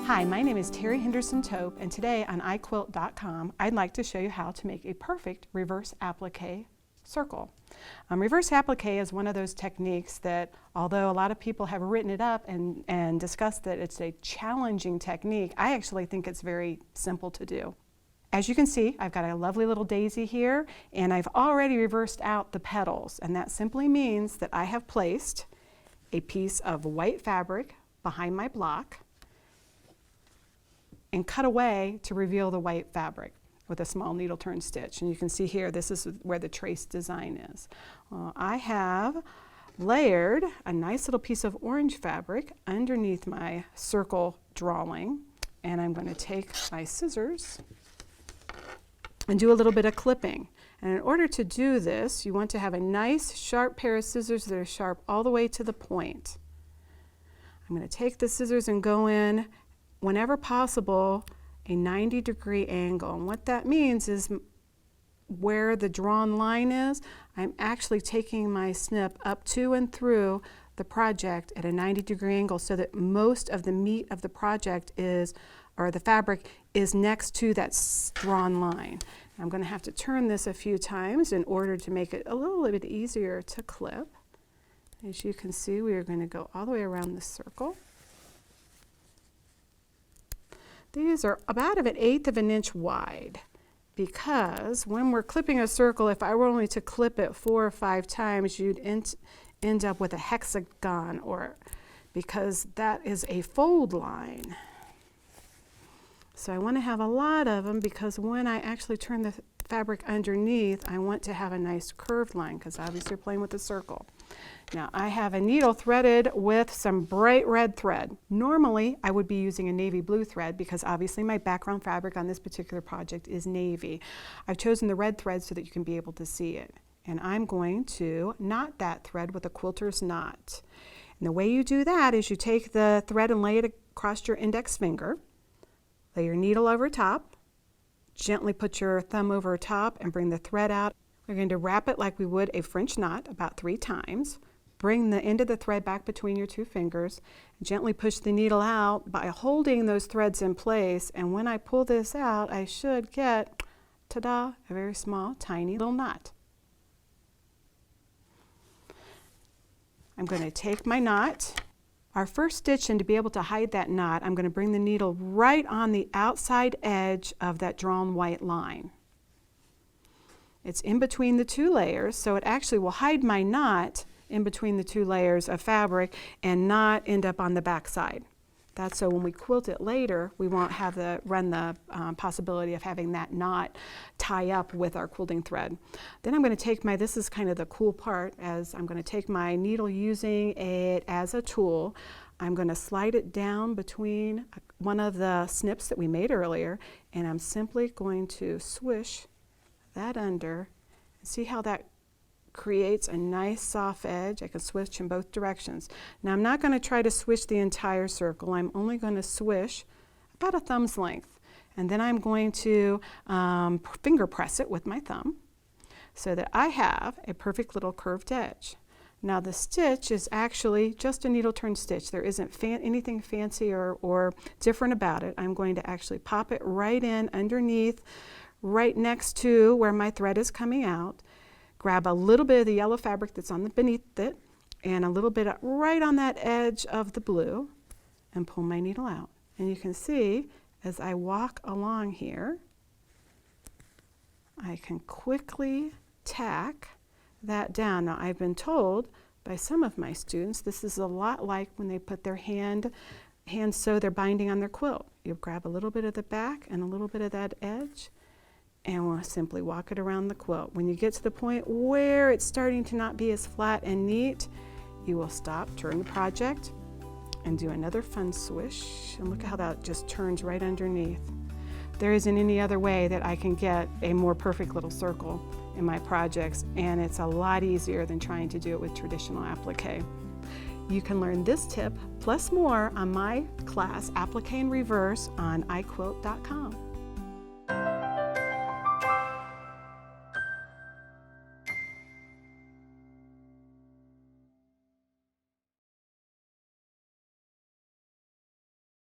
Hi, my name is Teri Henderson Tope, and today on iquilt.com I'd like to show you how to make a perfect reverse applique circle. Reverse applique is one of those techniques that, although a lot of people have written it up and discussed that it's a challenging technique, I actually think it's very simple to do. As you can see, I've got a lovely little daisy here, and I've already reversed out the petals, and that simply means that I have placed a piece of white fabric behind my block and cut away to reveal the white fabric with a small needle turn stitch. And you can see here, this is where the trace design is. I have layered a nice little piece of orange fabric underneath my circle drawing, and I'm going to take my scissors and do a little bit of clipping. And in order to do this, you want to have a nice sharp pair of scissors that are sharp all the way to the point. I'm going to take the scissors and go in, whenever possible, a 90-degree angle. And what that means is where the drawn line is, I'm actually taking my snip up to and through the project at a 90-degree angle so that most of the meat of the project is, or the fabric, is next to that drawn line. I'm going to have to turn this a few times in order to make it a little bit easier to clip. As you can see, we are going to go all the way around the circle. These are about an 1/8 of an inch wide, because when we're clipping a circle, if I were only to clip it 4 or 5 times, you'd end up with a hexagon, because that is a fold line. So I want to have a lot of them, because when I actually turn the fabric underneath, I want to have a nice curved line, because obviously you're playing with a circle. Now I have a needle threaded with some bright red thread. Normally I would be using a navy blue thread, because obviously my background fabric on this particular project is navy. I've chosen the red thread so that you can be able to see it. And I'm going to knot that thread with a quilter's knot. And the way you do that is you take the thread and lay it across your index finger, lay your needle over top, gently put your thumb over top and bring the thread out. We're going to wrap it like we would a French knot about 3 times. Bring the end of the thread back between your 2 fingers. Gently push the needle out by holding those threads in place. And when I pull this out, I should get, ta-da, a very small, tiny little knot. I'm going to take my knot. Our first stitch, and to be able to hide that knot, I'm going to bring the needle right on the outside edge of that drawn white line. It's in between the 2 layers, so it actually will hide my knot in between the 2 layers of fabric and not end up on the back side. That's so when we quilt it later, we won't have run the possibility of having that knot tie up with our quilting thread. Then I'm going to take this is kind of the cool part, as I'm going to take my needle using it as a tool. I'm going to slide it down between one of the snips that we made earlier, and I'm simply going to swish that under. See how that creates a nice soft edge? I can switch in both directions. Now I'm not going to try to swish the entire circle. I'm only going to swish about a thumb's length, and then I'm going to finger press it with my thumb so that I have a perfect little curved edge. Now the stitch is actually just a needle turn stitch. There isn't anything fancy or different about it. I'm going to actually pop it right in underneath, right next to where my thread is coming out. Grab a little bit of the yellow fabric that's beneath it, and a little bit right on that edge of the blue, and pull my needle out. And you can see as I walk along here, I can quickly tack that down. Now I've been told by some of my students this is a lot like when they put their hand sew their binding on their quilt. You grab a little bit of the back and a little bit of that edge, and we'll simply walk it around the quilt. When you get to the point where it's starting to not be as flat and neat, you will stop, turn the project, and do another fun swish. And look at how that just turns right underneath. There isn't any other way that I can get a more perfect little circle in my projects, and it's a lot easier than trying to do it with traditional applique. You can learn this tip plus more on my class, Appliqué in Reverse, on iquilt.com.